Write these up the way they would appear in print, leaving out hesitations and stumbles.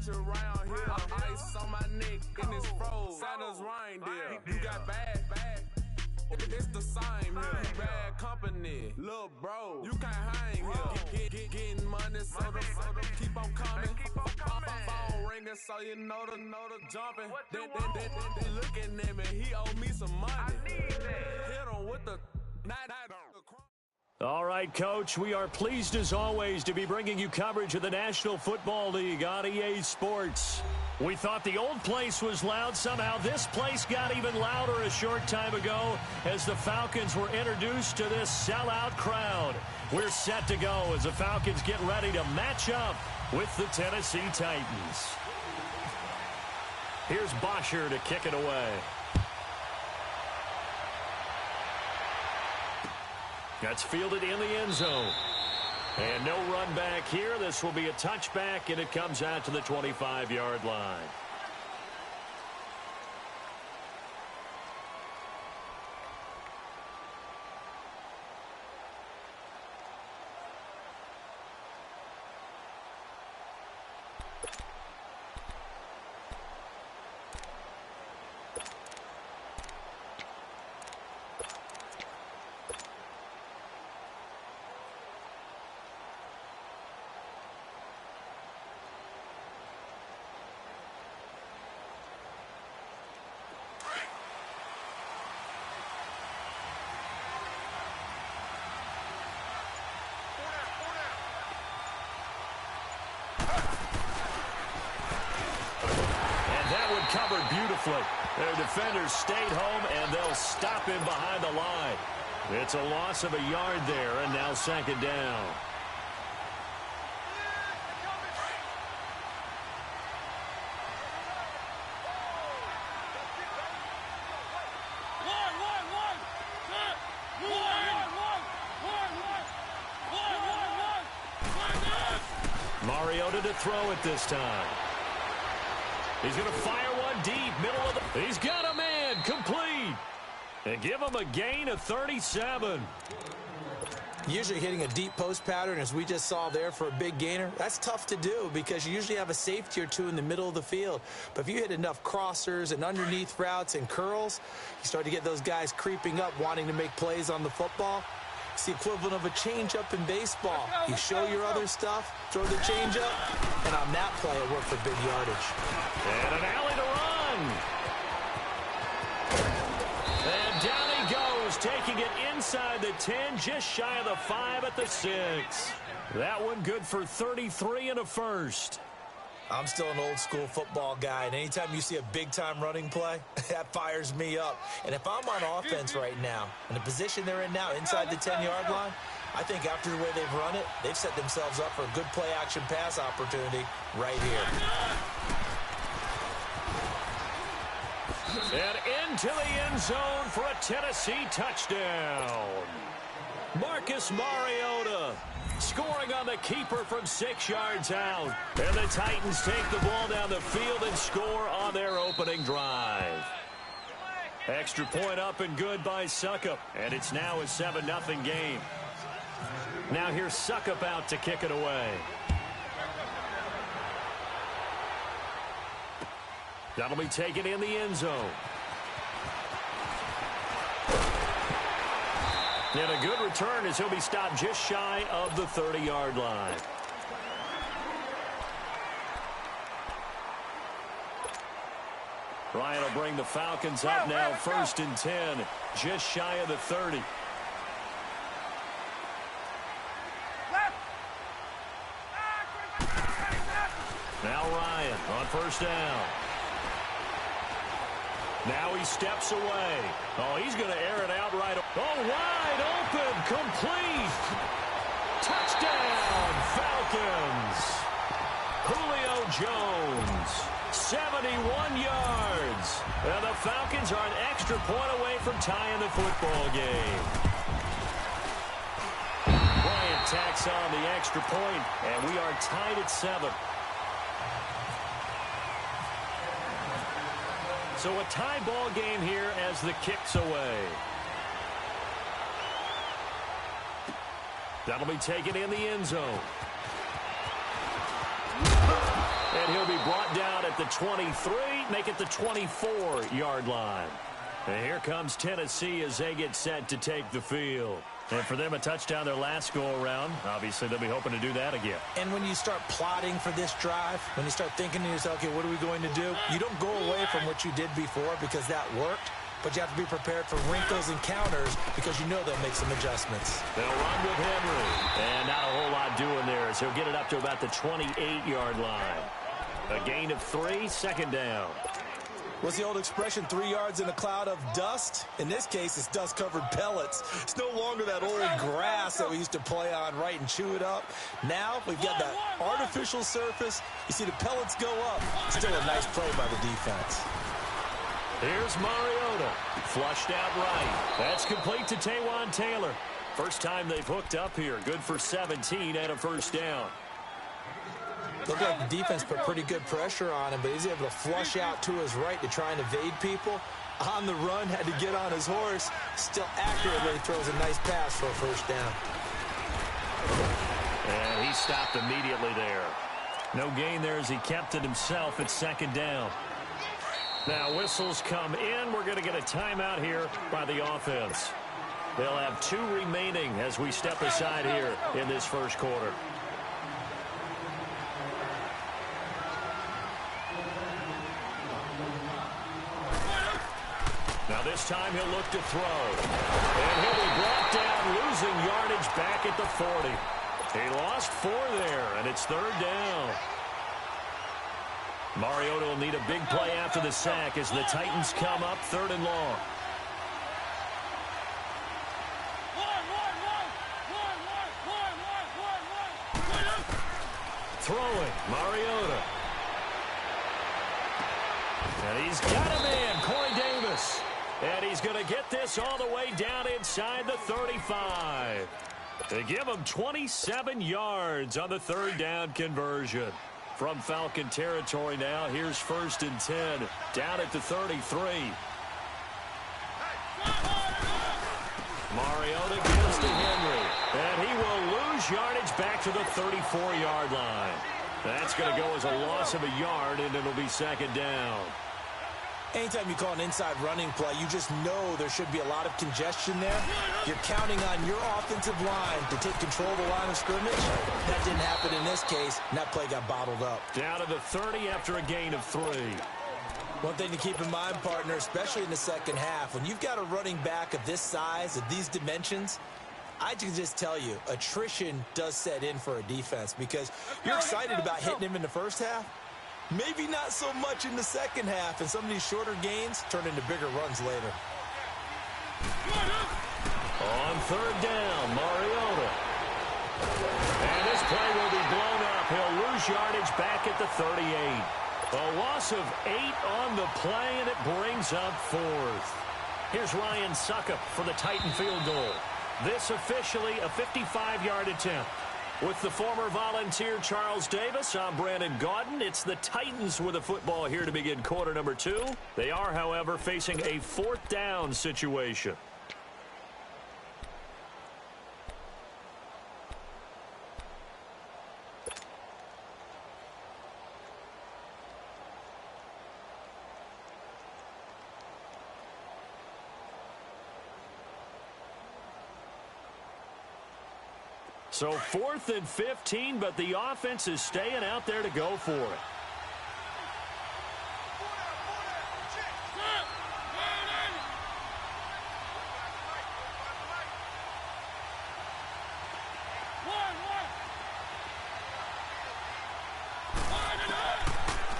around here. Ice on my neck in this froze. Santa's reindeer. You got bad. It's the same here. Bad company, little bro. You can't hang here. Getting money, so the keep on coming. Phone ringing, so you know the jumping. They looking at me. He owe me some money. Hit him with the night. All right, Coach, we are pleased as always to be bringing you coverage of the National Football League on EA Sports. We thought the old place was loud. Somehow this place got even louder a short time ago as the Falcons were introduced to this sellout crowd. We're set to go as the Falcons get ready to match up with the Tennessee Titans. Here's Bosher to kick it away. That's fielded in the end zone. And no run back here. This will be a touchback, and it comes out to the 25-yard line. Covered beautifully. Their defenders stayed home, and they'll stop him behind the line. It's a loss of a yard there, and now second down. Mariota to throw it this time. He's going to fire one deep, middle of the... He's got a man, complete. And give him a gain of 37. Usually hitting a deep post pattern, as we just saw there for a big gainer, that's tough to do because you usually have a safety or two in the middle of the field. But if you hit enough crossers and underneath routes and curls, you start to get those guys creeping up, wanting to make plays on the football. It's the equivalent of a changeup in baseball. You show your other stuff, throw the changeup, and on that play, it worked for big yardage. And an alley to run. And down he goes, taking it inside the 10, just shy of the 5 at the 6. That one good for 33 and a first. I'm still an old-school football guy, and anytime you see a big-time running play, that fires me up. And if I'm on offense right now, in the position they're in now, inside the 10-yard line, I think after the way they've run it, they've set themselves up for a good play-action pass opportunity right here. And into the end zone for a Tennessee touchdown. Marcus Mariota scoring on the keeper from 6 yards out. And the Titans take the ball down the field and score on their opening drive. Extra point up and good by Suckup. And it's now a 7-0 game. Now here's Suckup out to kick it away. That'll be taken in the end zone. And a good return as he'll be stopped just shy of the 30-yard line. Ryan will bring the Falcons up now, 1st and 10, just shy of the 30. Now Ryan on 1st down. Now he steps away. Oh, he's going to air it out right. Oh, wide open, complete. Touchdown, Falcons. Julio Jones, 71 yards. And the Falcons are an extra point away from tying the football game. Bryant tacks on the extra point, and we are tied at 7. So a tie ball game here as the kick's away. That'll be taken in the end zone. And he'll be brought down at the 23, make it the 24-yard line. And here comes Tennessee as they get set to take the field. And for them, a touchdown their last go-around. Obviously, they'll be hoping to do that again. And when you start plotting for this drive, when you start thinking to yourself, okay, what are we going to do? You don't go away from what you did before because that worked. But you have to be prepared for wrinkles and counters because you know they'll make some adjustments. They'll run with Henry. And not a whole lot doing there as he'll get it up to about the 28-yard line. A gain of 3, second down. What's the old expression, 3 yards in a cloud of dust? In this case, it's dust-covered pellets. It's no longer that old grass that we used to play on, right, and chew it up. Now we've got that artificial surface. You see the pellets go up. Still a nice play by the defense. Here's Mariota. Flushed out right. That's complete to Taywan Taylor. First time they've hooked up here. Good for 17 and a first down. Looked like the defense put pretty good pressure on him, but he's able to flush out to his right to try and evade people. On the run, had to get on his horse. Still accurately throws a nice pass for a first down. And he stopped immediately there. No gain there as he kept it himself at second down. Now whistles come in. We're going to get a timeout here by the offense. They'll have 2 remaining as we step aside here in this first quarter. Now this time he'll look to throw. And he'll be brought down, losing yardage back at the 40. He lost 4 there, and it's third down. Mariota will need a big play after the sack as the Titans come up third and long. Throwing, Mariota. And he's got him in, Corey Davis. And he's going to get this all the way down inside the 35. They give him 27 yards on the third down conversion. From Falcon territory now, here's first and 10, down at the 33. Mariota gives to Henry, and he will lose yardage back to the 34-yard line. That's going to go as a loss of a yard, and it'll be second down. Anytime you call an inside running play, you just know there should be a lot of congestion there. You're counting on your offensive line to take control of the line of scrimmage. That didn't happen in this case, and that play got bottled up. Down to the 30 after a gain of 3. One thing to keep in mind, partner, especially in the second half, when you've got a running back of this size, of these dimensions, I can just tell you, attrition does set in for a defense because you're excited about hitting him in the first half. Maybe not so much in the second half, and some of these shorter gains turn into bigger runs later. On third down, Mariota. And this play will be blown up. He'll lose yardage back at the 38. A loss of 8 on the play, and it brings up fourth. Here's Ryan Suckup for the Titan field goal. This officially a 55-yard attempt. With the former Volunteer Charles Davis, I'm Brandon Gaudin. It's the Titans with the football here to begin quarter number 2. They are, however, facing a fourth down situation. So 4th and 15, but the offense is staying out there to go for it.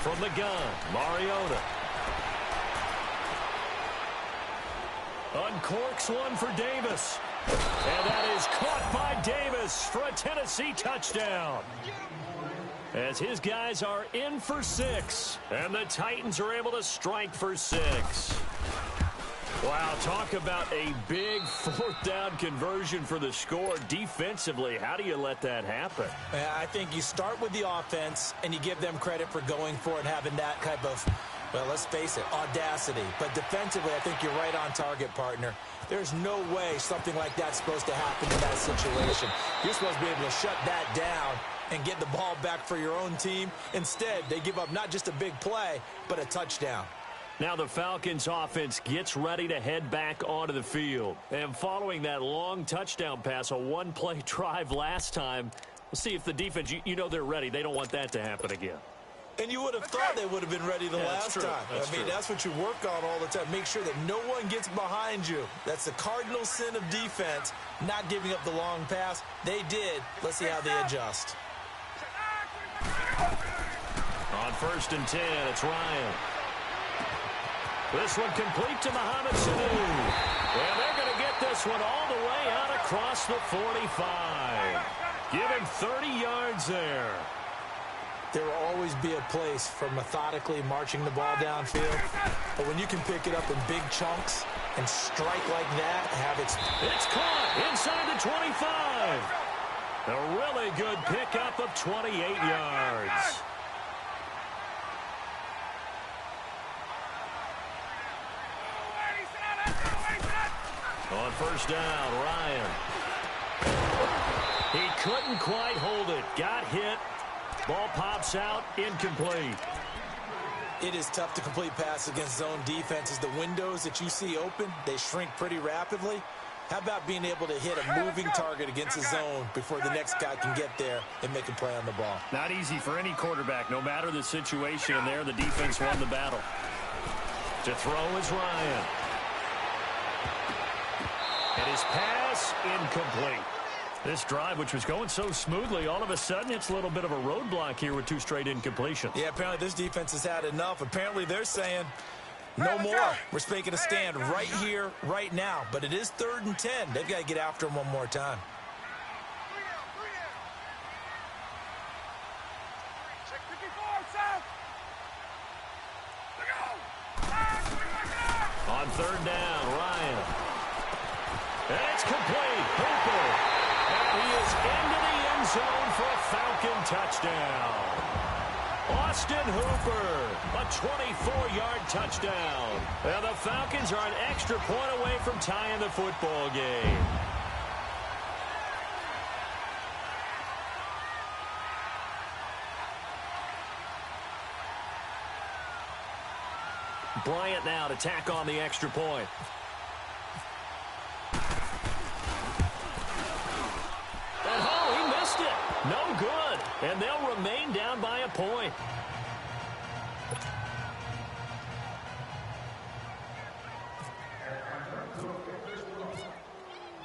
From the gun, Mariota. Uncorks one for Davis. And that is caught by Davis for a Tennessee touchdown. As his guys are in for 6. And the Titans are able to strike for 6. Wow, talk about a big fourth down conversion for the score. Defensively, how do you let that happen? I think you start with the offense, and you give them credit for going for it, having that type of, well, let's face it, audacity. But defensively, I think you're right on target, partner. There's no way something like that's supposed to happen in that situation. You're supposed to be able to shut that down and get the ball back for your own team. Instead, they give up not just a big play, but a touchdown. Now the Falcons offense gets ready to head back onto the field. And following that long touchdown pass, a one-play drive last time, we'll see if the defense, you know they're ready. They don't want that to happen again. And you would have thought they would have been ready the last time. That's what you work on all the time. Make sure that no one gets behind you. That's the cardinal sin of defense, not giving up the long pass. They did. Let's see how they adjust. On 1st and 10, it's Ryan. This one complete to Mohamed Sanu. And they're going to get this one all the way out across the 45. Give him 30 yards there. There will always be a place for methodically marching the ball downfield. But when you can pick it up in big chunks and strike like that, It's caught inside the 25. A really good pickup of 28 yards. On 1st down, Ryan. He couldn't quite hold it. Got hit. Ball pops out, incomplete. It is tough to complete passes against zone defenses. The windows that you see open, they shrink pretty rapidly. How about being able to hit a moving target against a zone before the next guy can get there and make a play on the ball? Not easy for any quarterback, no matter the situation. And there, the defense won the battle. To throw is Ryan. And his pass, incomplete. This drive, which was going so smoothly, all of a sudden it's a little bit of a roadblock here with 2 straight incompletions. Yeah, apparently this defense has had enough. Apparently they're saying, no more. We're making a stand right here, right now. But it is 3rd and 10. They've got to get after him one more time. On 3rd down, Ryan. And it's complete. Hooper. And he is into the end zone for a Falcon touchdown. Austin Hooper, a 24-yard touchdown. And the Falcons are an extra point away from tying the football game. Bryant now to tack on the extra point. And he missed it. No good. And they'll remain down by a point.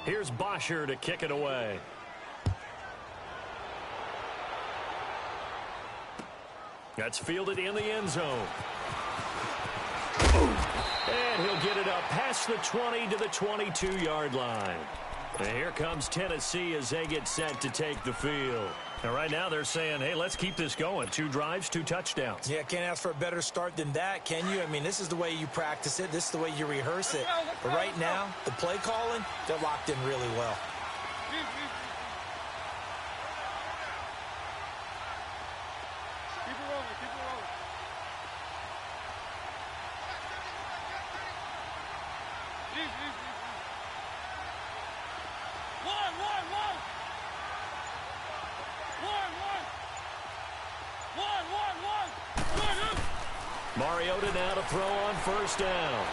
Here's Bosher to kick it away. That's fielded in the end zone. And he'll get it up past the 20 to the 22-yard line. And here comes Tennessee as they get set to take the field. And right now they're saying, hey, let's keep this going. 2 drives, 2 touchdowns. Yeah, can't ask for a better start than that, can you? I mean, this is the way you practice it. This is the way you rehearse it. But right now, the play calling, they're locked in really well. Mariota now to throw on 1st down.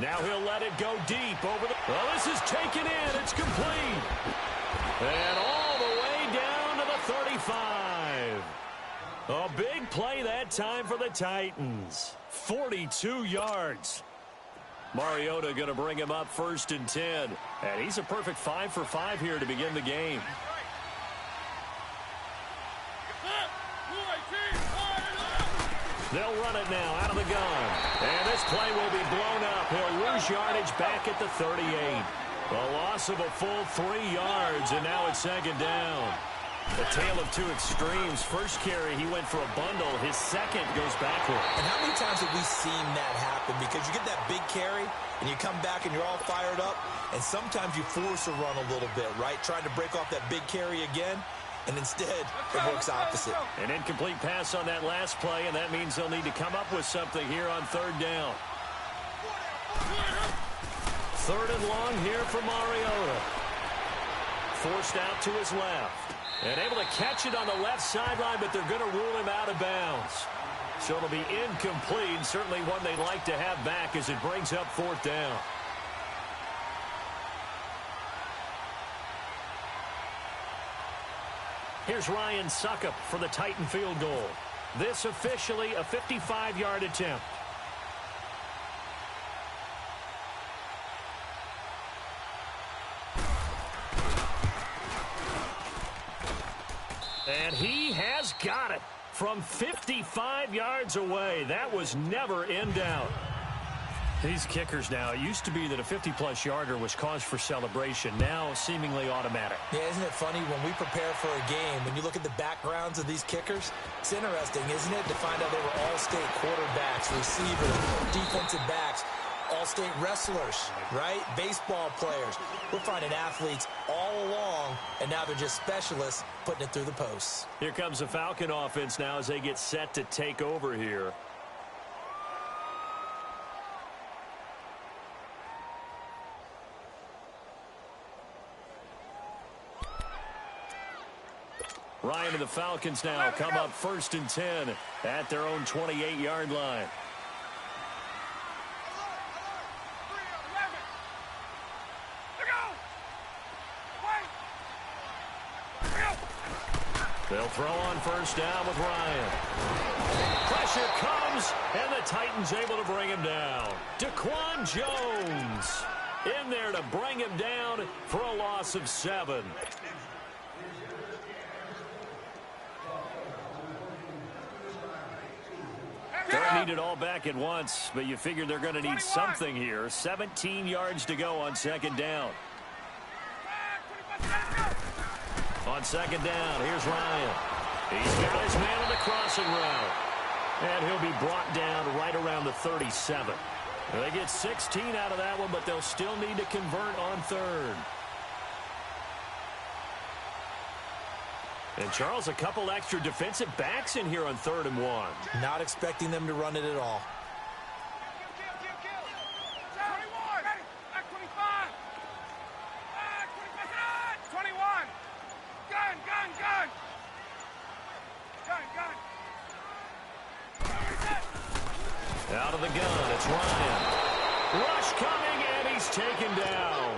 Now he'll let it go deep over the... Well, this is taken in. It's complete. And all the way down to the 35. A big play that time for the Titans. 42 yards. Mariota going to bring him up 1st and 10. And he's a perfect 5 for 5 here to begin the game. They'll run it now out of the gun. And this play will be blown up. He'll lose yardage back at the 38. A loss of a full 3 yards, and now it's 2nd down. A tale of 2 extremes. First carry, he went for a bundle. His second goes backward. And how many times have we seen that happen? Because you get that big carry, and you come back and you're all fired up, and sometimes you force a run a little bit, right? Trying to break off that big carry again. And instead, it works opposite. An incomplete pass on that last play, and that means they'll need to come up with something here on 3rd down. 3rd and long here for Mariota. forced out to his left. And able to catch it on the left sideline, but they're going to rule him out of bounds. So it'll be incomplete, certainly one they'd like to have back as it brings up 4th down. Here's Ryan Suckup for the Titan field goal. This officially a 55-yard attempt. And he has got it from 55 yards away. That was never in doubt. These kickers now, it used to be that a 50-plus yarder was cause for celebration. Now seemingly automatic. Yeah, isn't it funny when we prepare for a game, when you look at the backgrounds of these kickers, it's interesting, isn't it, to find out they were all-state quarterbacks, receivers, defensive backs, all-state wrestlers, right? Baseball players. We're finding athletes all along, and now they're just specialists putting it through the posts. Here comes the Falcon offense now as they get set to take over here. Ryan and the Falcons now come up 1st and 10 at their own 28-yard line. They'll throw on 1st down with Ryan. Pressure comes, and the Titans able to bring him down. Daquan Jones in there to bring him down for a loss of 7. Don't need it all back at once, but you figure they're going to need something here. 17 yards to go on 2nd down. On 2nd down, here's Ryan. He's got his man on the crossing route. And he'll be brought down right around the 37. They get 16 out of that one, but they'll still need to convert on 3rd. And, Charles, a couple extra defensive backs in here on 3rd and 1. Not expecting them to run it at all. Out of the gun, it's Ryan. Rush coming, and he's taken down.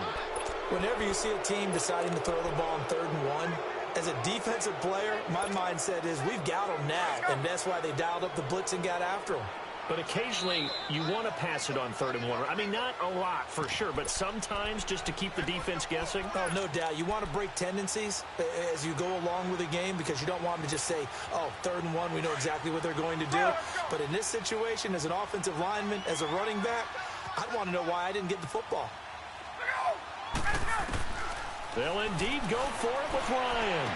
Whenever you see a team deciding to throw the ball on 3rd and 1, as a defensive player, my mindset is we've got them now, and that's why they dialed up the blitz and got after them. But occasionally, you want to pass it on 3rd and 1. I mean, not a lot for sure, but sometimes just to keep the defense guessing. Oh, no doubt. You want to break tendencies as you go along with the game because you don't want them to just say, oh, 3rd and 1, we know exactly what they're going to do. But in this situation, as an offensive lineman, as a running back, I'd want to know why I didn't get the football. They'll indeed go for it with Ryan.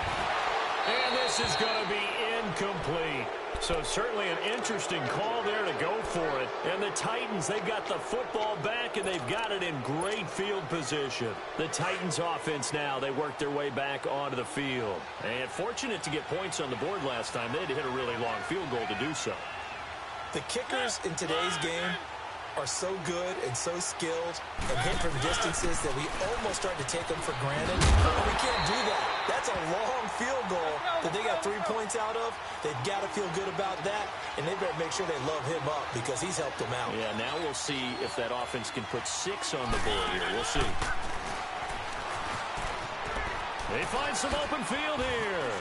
And this is going to be incomplete. So certainly an interesting call there to go for it. And the Titans, they've got the football back, and they've got it in great field position. The Titans offense now, they work their way back onto the field. And fortunate to get points on the board last time. They had to hit a really long field goal to do so. The kickers in today's game are so good and so skilled and hit from distances that we almost start to take them for granted. But we can't do that. That's a long field goal that they got 3 points out of. They've got to feel good about that, and they better make sure they love him up because he's helped them out. Yeah, now we'll see if that offense can put 6 on the board here. We'll see. They find some open field here.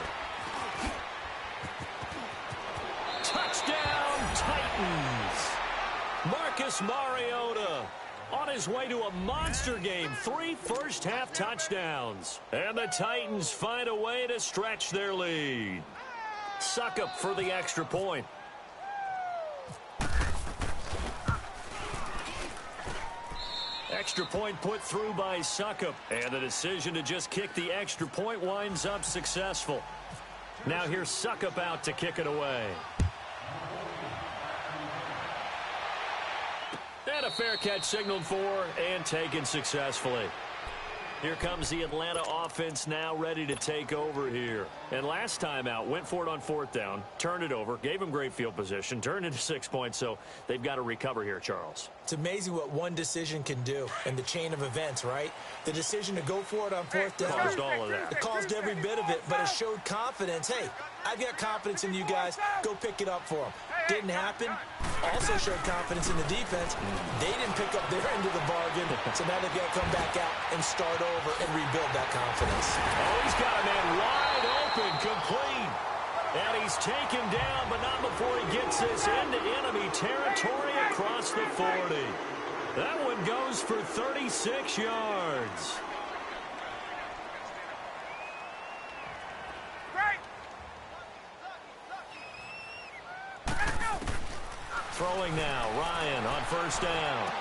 Touchdown, Titans. Marcus Mariota on his way to a monster game. 3 first-half touchdowns. And the Titans find a way to stretch their lead. Suckup for the extra point. Extra point put through by Suckup. And the decision to just kick the extra point winds up successful. Now here's Suckup out to kick it away. And a fair catch signaled for and taken successfully. Here comes the Atlanta offense now ready to take over here. And last time out, went for it on 4th down, turned it over, gave them great field position, turned into 6 points, so they've got to recover here, Charles. It's amazing what one decision can do in the chain of events, right? The decision to go for it on 4th down. Caused all of that. It caused every bit of it, but it showed confidence. Hey, I've got confidence in you guys. Go pick it up for them. Didn't happen. Also showed confidence in the defense. They didn't pick up their end of the bargain, so now they've got to come back out and start over and rebuild that confidence. Oh, he's got a man wide open, complete. And he's taken down, but not before he gets this into enemy territory across the 40. That one goes for 36 yards. Throwing now, Ryan on 1st down.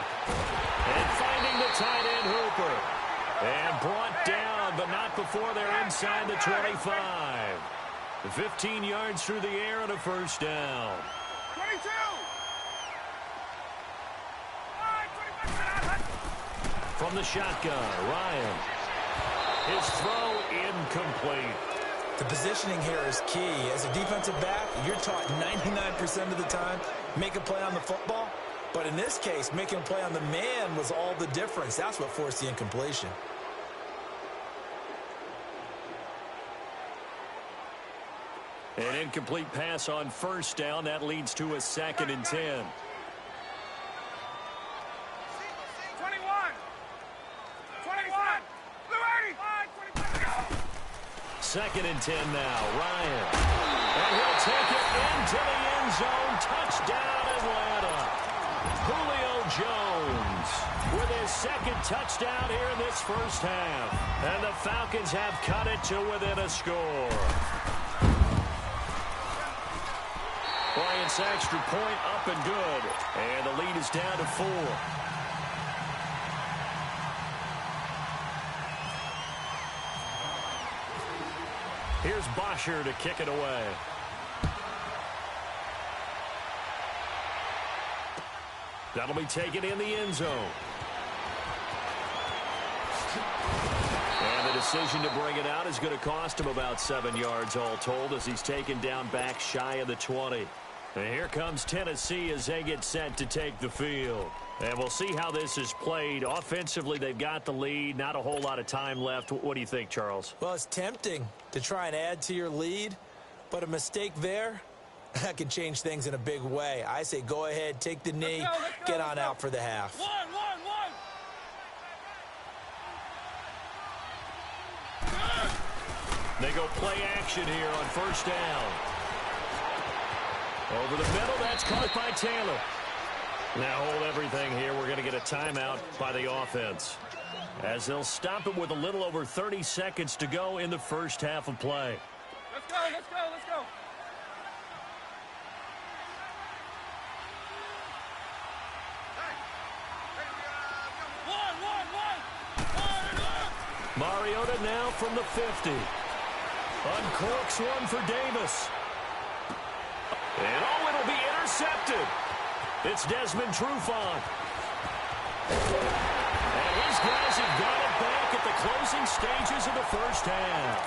And finding the tight end Hooper. And brought down, but not before they're inside the 25. 15 yards through the air and a 1st down. 22! From the shotgun, Ryan. His throw incomplete. The positioning here is key. As a defensive back, you're taught 99% of the time, make a play on the football. But in this case, making a play on the man was all the difference. That's what forced the incompletion. An incomplete pass on 1st down. That leads to a 2nd and 10. 2nd and 10 now. Ryan. And he'll take it into the end zone. Touchdown, Atlanta. Julio Jones with his 2nd touchdown here in this 1st half. And the Falcons have cut it to within a score. Bryant's extra point up and good. And the lead is down to 4. Here's Bosher to kick it away. That'll be taken in the end zone. And the decision to bring it out is going to cost him about 7 yards all told as he's taken down back shy of the 20. And here comes Tennessee as they get set to take the field. And we'll see how this is played. Offensively, they've got the lead. Not a whole lot of time left. What do you think, Charles? Well, it's tempting to try and add to your lead, but a mistake there, that can change things in a big way. I say go ahead, take the knee, get on out for the half. One. They go play action here on 1st down. Over the middle, that's caught by Taylor. Now hold everything here. We're going to get a timeout by the offense, as they'll stop it with a little over 30 seconds to go in the 1st half of play. Let's go. Mariota now from the 50. Uncorks one for Davis. And it'll be intercepted. It's Desmond Trufant. And his guys have got it back at the closing stages of the 1st half.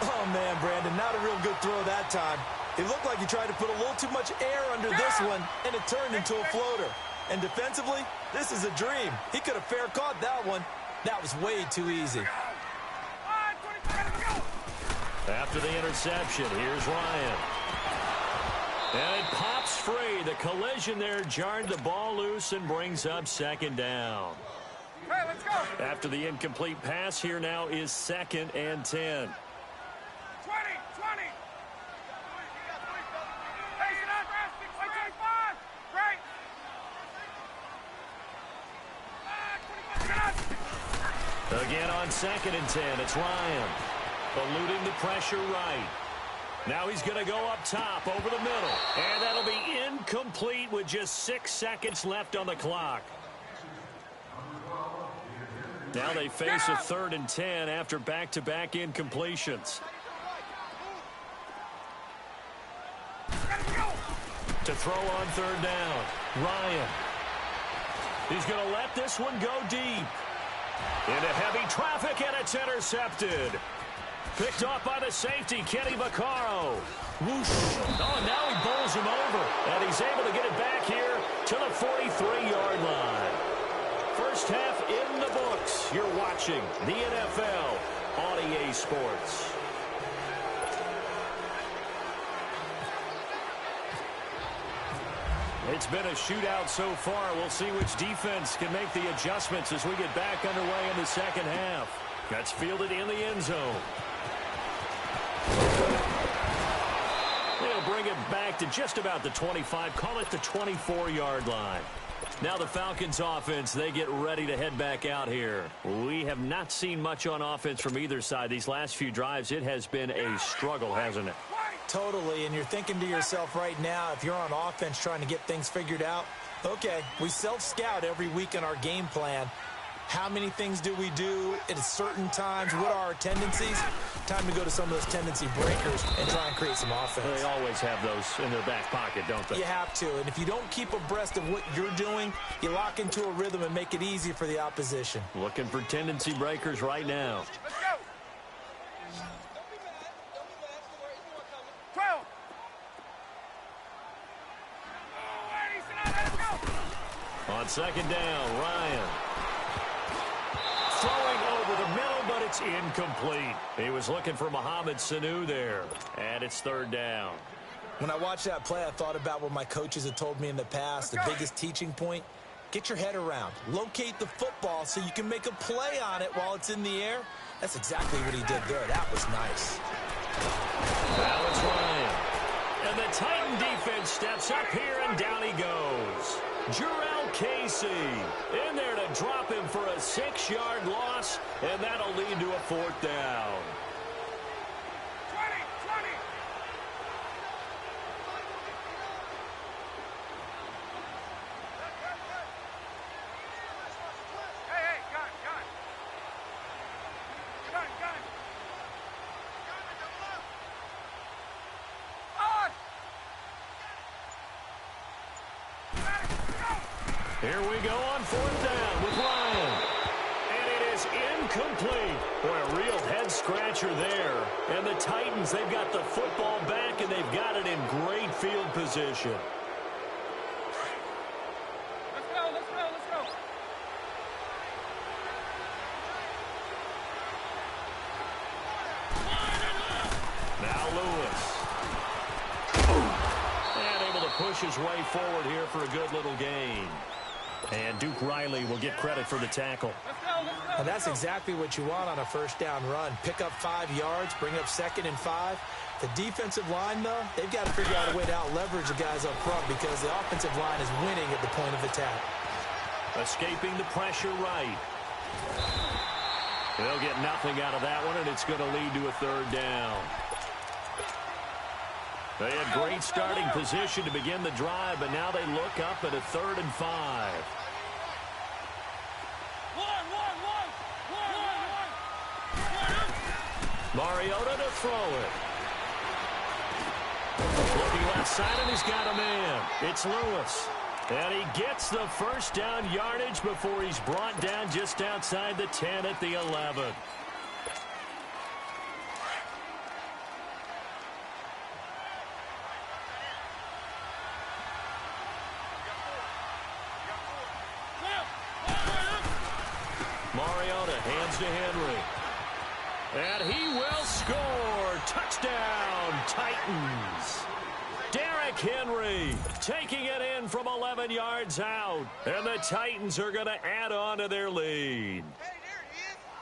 Oh, man, Brandon, not a real good throw that time. It looked like he tried to put a little too much air under this one, and it turned into a floater. And defensively, this is a dream. He could have fair caught that one. That was way too easy. After the interception, here's Ryan. And it pops free. The collision there jarred the ball loose and brings up 2nd down. Hey, let's go. After the incomplete pass, here now is 2nd and 10. 20. Again on 2nd and 10, it's Ryan. Eluding the pressure right. Now he's going to go up top over the middle. And that'll be incomplete with just 6 seconds left on the clock. Now they face a 3rd and 10 after back-to-back incompletions. To throw on 3rd down, Ryan. He's going to let this one go deep. Into heavy traffic, and it's intercepted. Picked off by the safety, Kenny Vaccaro. Whoosh. Oh, now he bowls him over. And he's able to get it back here to the 43-yard line. First half in the books. You're watching the NFL on EA Sports. It's been a shootout so far. We'll see which defense can make the adjustments as we get back underway in the second half. That's fielded in the end zone. They'll bring it back to just about the 25, call it the 24-yard line. Now the Falcons offense, they get ready to head back out here. We have not seen much on offense from either side. These last few drives, it has been a struggle, hasn't it? Totally, and you're thinking to yourself right now, if you're on offense trying to get things figured out, okay, we self-scout every week in our game plan. How many things do we do at certain times? What are our tendencies? Time to go to some of those tendency breakers and try and create some offense. They always have those in their back pocket, don't they? You have to, and if you don't keep abreast of what you're doing, you lock into a rhythm and make it easy for the opposition. Looking for tendency breakers right now. Let's go. 12. On second down, Ryan. Throwing over the middle, but it's incomplete. He was looking for Mohamed Sanu there, and it's third down. When I watched that play, I thought about what my coaches had told me in the past. The biggest teaching point, get your head around. Locate the football so you can make a play on it while it's in the air. That's exactly what he did there. That was nice. Now it's Ryan. And the Titan defense steps up here, and down he goes. Jarrell Casey in there to drop him for a 6-yard loss, and that'll lead to a fourth down. 20. Hey, gun. Here we go on fourth down with Ryan. And it is incomplete. Boy, a real head-scratcher there. And the Titans, they've got the football back, and they've got it in great field position. Let's go. Now Lewis. And able to push his way forward here for a good little gain. And Duke Riley will get credit for the tackle. Let's go. And that's exactly what you want on a first down run. Pick up 5 yards, bring up 2nd and 5. The defensive line, though, they've got to figure out a way to out-leverage the guys up front because the offensive line is winning at the point of attack. Escaping the pressure right. They'll get nothing out of that one, and it's going to lead to a third down. They had great starting position to begin the drive, but now they look up at a 3rd and 5. Mariota to throw it. Looking left side, and he's got a man. It's Lewis. And he gets the first down yardage before he's brought down just outside the 10 at the 11. Mariota hands to Henry. And he will score. Touchdown, Titans. Derrick Henry taking it in from 11 yards out. And the Titans are going to add on to their lead.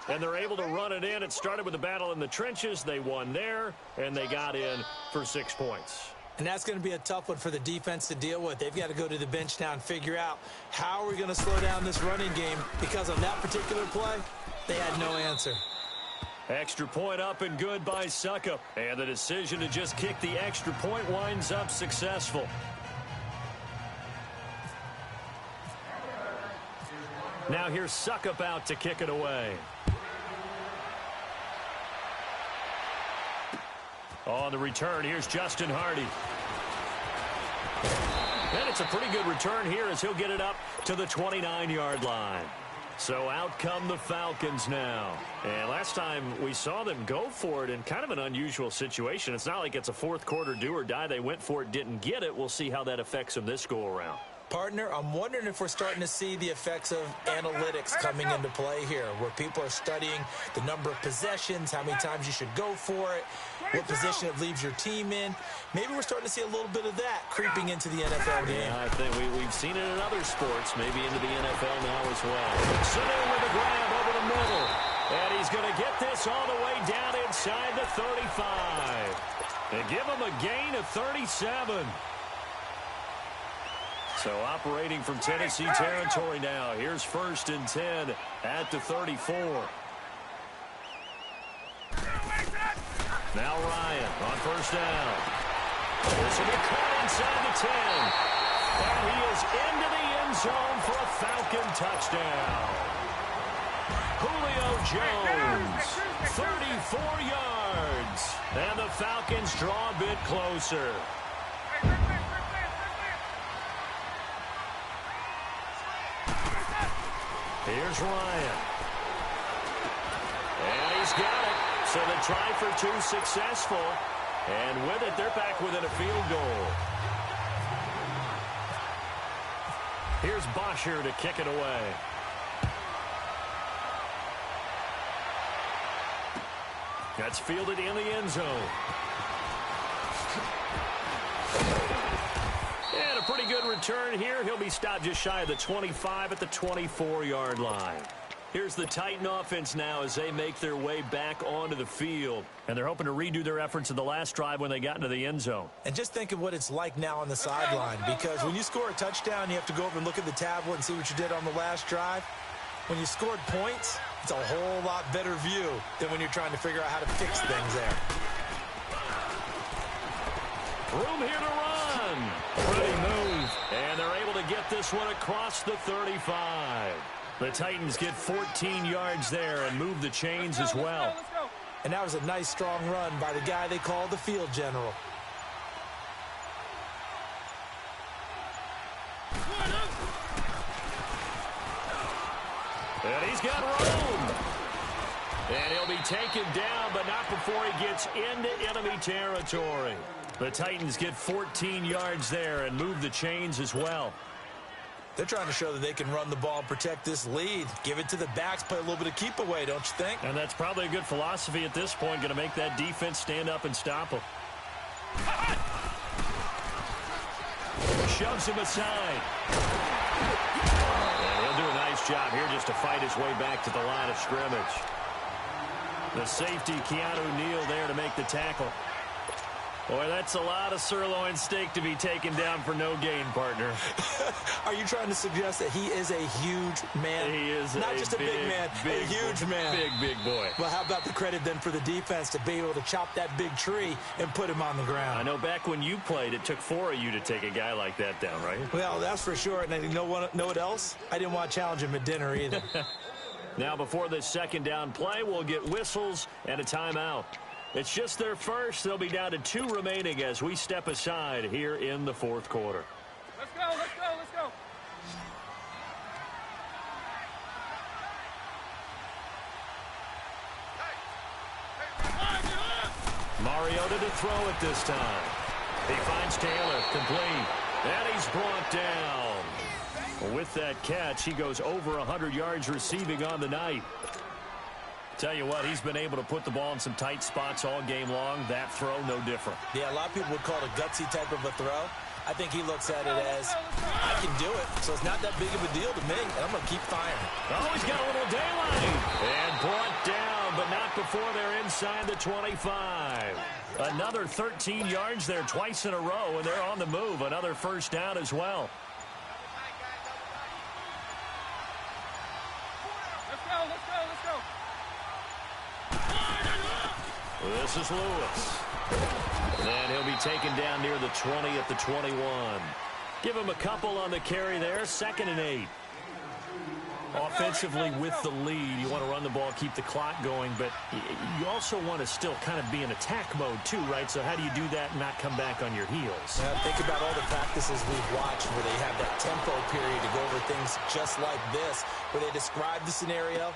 And they're able to run it in. It started with a battle in the trenches. They won there, and they got in for 6 points. And that's going to be a tough one for the defense to deal with. They've got to go to the bench now and figure out how are we going to slow down this running game, because on that particular play, they had no answer. Extra point up and good by Suckup. And the decision to just kick the extra point winds up successful. Now here's Suckup out to kick it away. On the return, here's Justin Hardy. And it's a pretty good return here as he'll get it up to the 29-yard line. So out come the Falcons now. And last time we saw them go for it in kind of an unusual situation. It's not like it's a fourth quarter do or die. They went for it, didn't get it. We'll see how that affects them this go around. Partner, I'm wondering if we're starting to see the effects of analytics coming into play here, where people are studying the number of possessions, how many times you should go for it, what position it leaves your team in. Maybe we're starting to see a little bit of that creeping into the NFL game. Yeah, I think we've seen it in other sports, maybe into the NFL now as well. Sitting with a grab over the middle. And he's going to get this all the way down inside the 35. And give him a gain of 37. So operating from Tennessee territory now. Here's 1st and 10 at the 34. Now Ryan on 1st down. This will be caught inside the 10. And he is into the end zone for a Falcon touchdown. Julio Jones, 34 yards. And the Falcons draw a bit closer. Here's Ryan. And he's got it. So the try for 2 successful. And with it, they're back within a field goal. Here's Bosher to kick it away. That's fielded in the end zone. And a pretty good return here. He'll be stopped just shy of the 25 at the 24-yard line. Here's the Titan offense now as they make their way back onto the field. And they're hoping to redo their efforts in the last drive when they got into the end zone. And just think of what it's like now on the sideline, because when you score a touchdown, you have to go over and look at the tablet and see what you did on the last drive. When you scored points, it's a whole lot better view than when you're trying to figure out how to fix things there. Room here to run. Pretty move. And they're able to get this one across the 35. The Titans get 14 yards there and move the chains as well. And that was a nice, strong run by the guy they call the field general. And he's got room. And he'll be taken down, but not before he gets into enemy territory. The Titans get 14 yards there and move the chains as well. They're trying to show that they can run the ball and protect this lead. Give it to the backs, play a little bit of keep away, don't you think? And that's probably a good philosophy at this point, going to make that defense stand up and stop them. Shoves him aside. And he'll do a nice job here just to fight his way back to the line of scrimmage. The safety, Keanu Neal, there to make the tackle. Boy, that's a lot of sirloin steak to be taken down for no gain, partner. Are you trying to suggest that he is a huge man? He is not just a big man, a huge man. Big boy. Well, how about the credit then for the defense to be able to chop that big tree and put him on the ground? I know back when you played, it took 4 of you to take a guy like that down, right? Well, that's for sure. And you know what else? I didn't want to challenge him at dinner either. Now, before this second down play, we'll get whistles and a timeout. It's just their first. They'll be down to 2 remaining as we step aside here in the fourth quarter. Let's go, let's go, let's go. Mariota to throw it this time. He finds Taylor, complete. And he's brought down. With that catch, he goes over 100 yards receiving on the night. Tell you what, he's been able to put the ball in some tight spots all game long. That throw, no different. Yeah, a lot of people would call it a gutsy type of a throw. I think he looks at it as, I can do it, so it's not that big of a deal to me, and I'm going to keep firing. Oh, he's got a little daylight. And brought down, but not before they're inside the 25. Another 13 yards there twice in a row, and they're on the move. Another first down as well. Let's go, let's go, let's go. This is Lewis. And he'll be taken down near the 20 at the 21. Give him a couple on the carry there. 2nd and 8. Offensively with the lead, you want to run the ball, keep the clock going, but you also want to still kind of be in attack mode too, right? So how do you do that and not come back on your heels? Yeah, think about all the practices we've watched where they have that tempo period to go over things just like this, where they describe the scenario.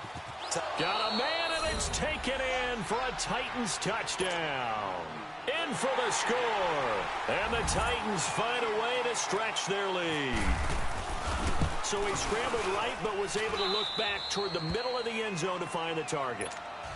Got a man, and it's taken in for a Titans touchdown. In for the score. And the Titans find a way to stretch their lead. So he scrambled right, but was able to look back toward the middle of the end zone to find the target.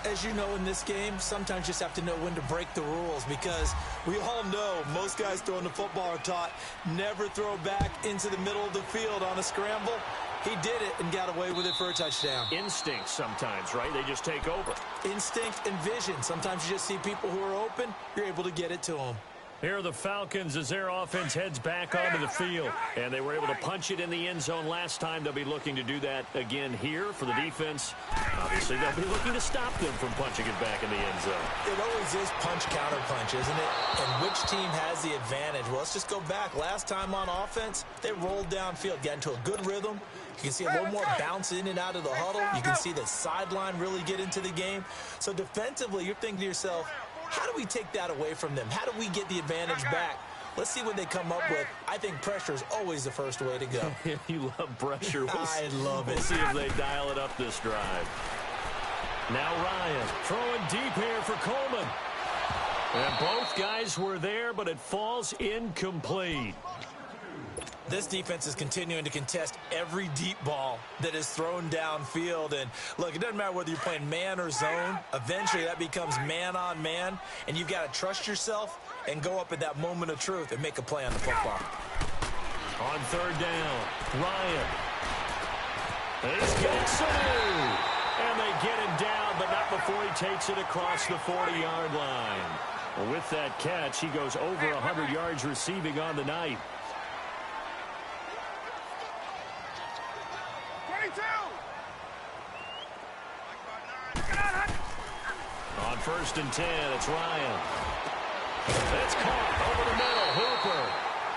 As you know, in this game, sometimes you just have to know when to break the rules, because we all know most guys throwing the football are taught never throw back into the middle of the field on a scramble. He did it and got away with it for a touchdown. Instinct sometimes, right? They just take over. Instinct and vision. Sometimes you just see people who are open, you're able to get it to them. Here are the Falcons as their offense heads back onto the field. And they were able to punch it in the end zone last time. They'll be looking to do that again here for the defense. Obviously, they'll be looking to stop them from punching it back in the end zone. It always is punch-counter-punch, isn't it? And which team has the advantage? Well, let's just go back. Last time on offense, they rolled downfield, got into a good rhythm. You can see a little more bounce in and out of the huddle. You can see the sideline really get into the game. So defensively, you're thinking to yourself, how do we take that away from them? How do we get the advantage back? Let's see what they come up with. I think pressure is always the first way to go. You love pressure. I love it. We'll see if they dial it up this drive. Now Ryan throwing deep here for Coleman. And both guys were there, but it falls incomplete. This defense is continuing to contest every deep ball that is thrown downfield. And, look, it doesn't matter whether you're playing man or zone. Eventually, that becomes man-on-man, and you've got to trust yourself and go up at that moment of truth and make a play on the football. On third down, Ryan. He's got Sanu. And they get him down, but not before he takes it across the 40-yard line. Well, with that catch, he goes over 100 yards receiving on the night. On first and 10, it's Ryan. It's caught over the middle, Hooper.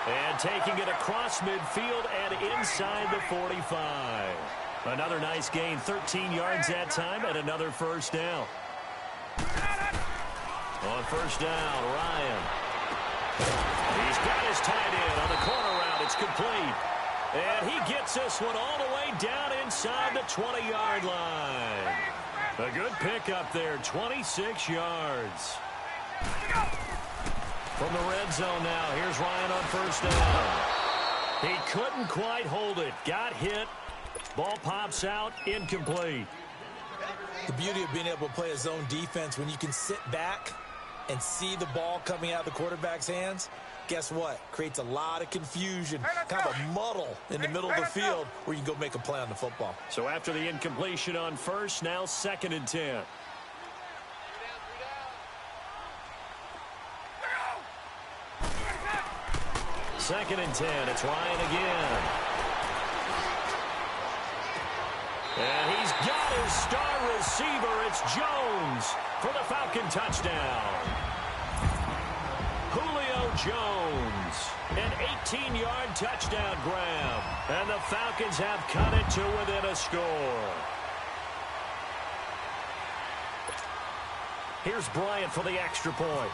And taking it across midfield and inside the 45. Another nice gain, 13 yards that time, and another first down. On first down, Ryan. He's got his tight end on the corner route. It's complete. And he gets this one all the way down inside the 20-yard line. A good pickup there, 26 yards. From the red zone now, here's Ryan on first down. He couldn't quite hold it. Got hit. Ball pops out, incomplete. The beauty of being able to play a zone defense, when you can sit back and see the ball coming out of the quarterback's hands, guess what? Creates a lot of confusion, kind of a muddle in the middle of the field where you can go make a play on the football. So after the incompletion on first, now second and 10. Second and 10, it's Ryan again. And he's got his star receiver. It's Jones for the Falcon touchdown. Julio Jones, an 18-yard touchdown grab. And the Falcons have cut it to within a score. Here's Bryant for the extra point.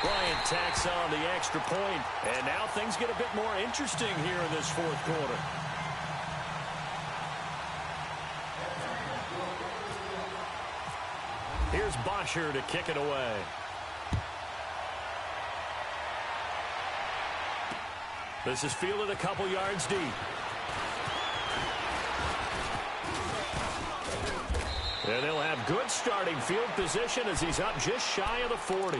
Bryant tacks on the extra point, and now things get a bit more interesting here in this fourth quarter. Here's Bosher to kick it away. This is fielded a couple yards deep. And they'll have good starting field position as he's up just shy of the 40.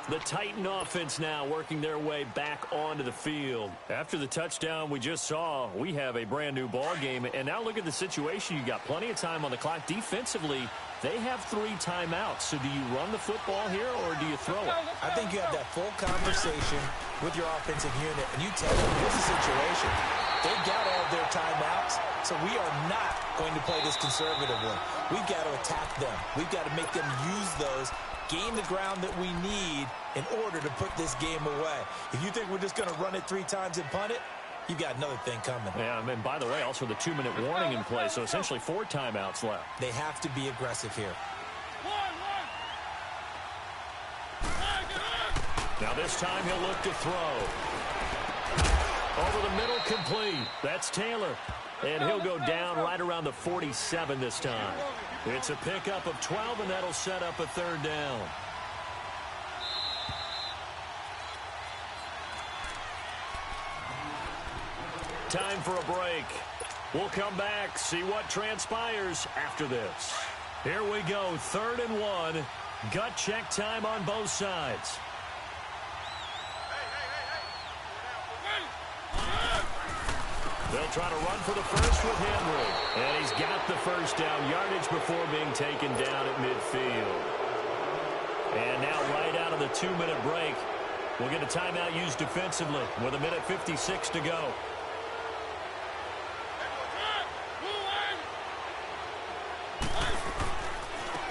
The Titan offense now working their way back onto the field. After the touchdown we just saw, we have a brand new ball game. And now look at the situation. You got plenty of time on the clock. Defensively, they have 3 timeouts. So do you run the football here or do you throw it? I think you have that full conversation with your offensive unit, and you tell them here's the situation. They've got all of their timeouts, so we are not going to play this conservatively. We've got to attack them. We've got to make them use those gain the ground that we need in order to put this game away. If you think we're just going to run it 3 times and punt it, you've got another thing coming. Yeah, and by the way, also the 2-minute warning in play, so essentially 4 timeouts left. They have to be aggressive here. Now this time he'll look to throw. Over the middle, complete. That's Taylor. And he'll go down right around the 47 this time. It's a pickup of 12, and that'll set up a 3rd down. Time for a break. We'll come back, see what transpires after this. Here we go, 3rd and 1. Gut check time on both sides. They'll try to run for the first with Henry. And he's got the first down yardage before being taken down at midfield. And now right out of the 2-minute break, we'll get a timeout used defensively with 1:56 to go.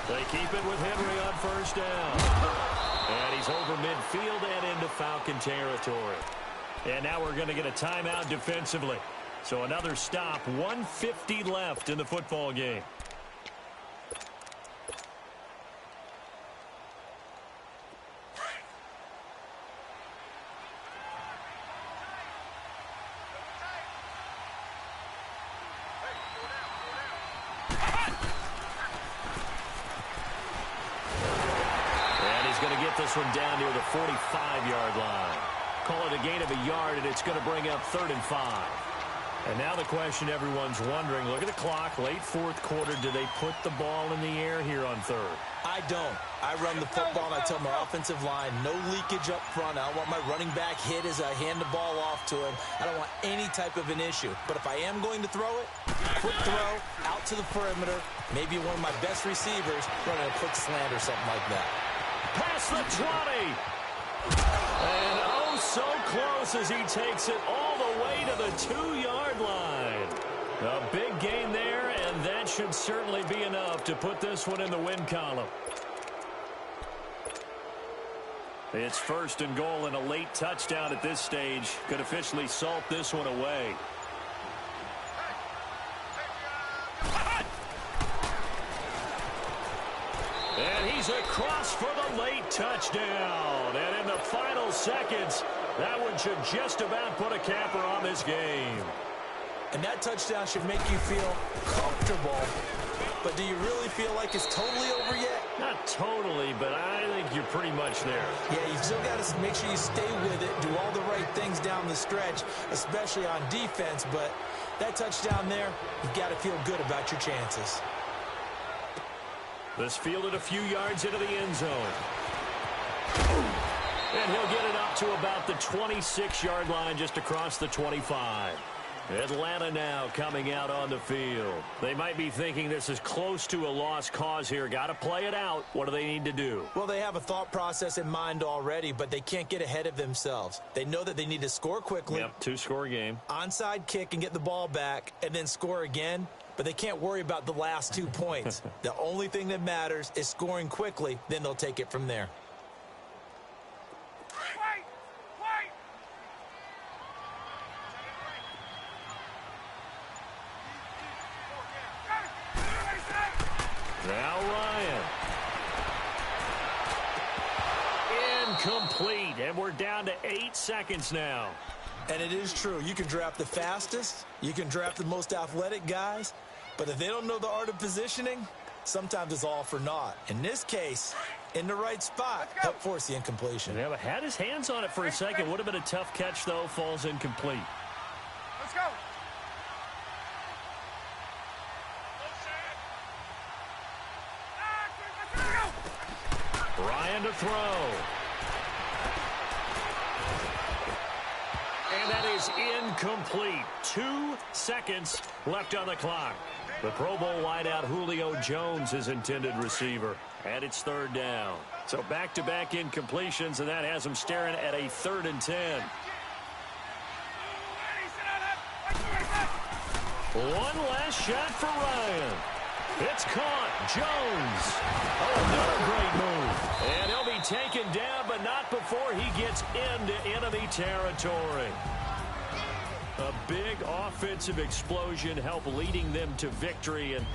They keep it with Henry on first down. And he's over midfield and into Falcon territory. And now we're going to get a timeout defensively. So another stop, 1:50 left in the football game. And he's going to get this one down near the 45-yard line. Call it a gain of a yard, and it's going to bring up 3rd and 5. And now the question everyone's wondering, look at the clock, late 4th quarter, do they put the ball in the air here on 3rd? I don't. I run the football, and I tell my offensive line, no leakage up front. I don't want my running back hit as I hand the ball off to him. I don't want any type of an issue. But if I am going to throw it, quick throw, out to the perimeter, maybe one of my best receivers running a quick slant or something like that. Past the 20. And oh, so close as he takes it all the way to the 2-yard line. A big gain there, and that should certainly be enough to put this one in the win column. It's 1st and goal, and a late touchdown at this stage could officially salt this one away. And he's across for the late touchdown. And in the final seconds, that one should just about put a capper on this game. And that touchdown should make you feel comfortable. But do you really feel like it's totally over yet? Not totally, but I think you're pretty much there. Yeah, you still got to make sure you stay with it, do all the right things down the stretch, especially on defense. But that touchdown there, you've got to feel good about your chances. This fielded a few yards into the end zone. And he'll get it up to about the 26-yard line, just across the 25. Atlanta now coming out on the field. They might be thinking this is close to a lost cause here. Got to play it out. What do they need to do? Well, they have a thought process in mind already, but they can't get ahead of themselves. They know that they need to score quickly. Yep, 2-score game. Onside kick and get the ball back, and then score again. But they can't worry about the last 2 points. The only thing that matters is scoring quickly. Then they'll take it from there. Now Ryan. Incomplete. And we're down to 8 seconds now. And it is true. You can draft the fastest. You can draft the most athletic guys. But if they don't know the art of positioning, sometimes it's all for naught. In this case, in the right spot, help force the incompletion. Yeah, but had his hands on it for a second. Would have been a tough catch, though. Falls incomplete. Let's go. Ryan to throw. And that is incomplete. 2 seconds left on the clock. The Pro Bowl wideout Julio Jones is intended receiver. And it's 3rd down. So back-to-back incompletions, and that has him staring at a 3rd and 10. One last shot for Ryan. It's caught. Jones. Oh, another great move. And he'll be taken down, but not before he gets into enemy territory. A big offensive explosion helped leading them to victory. And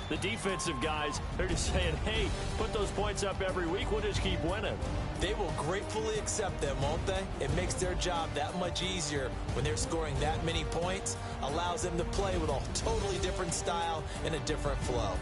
the defensive guys, they're just saying, hey, put those points up every week. We'll just keep winning. They will gratefully accept them, won't they? It makes their job that much easier when they're scoring that many points. Allows them to play with a totally different style and a different flow.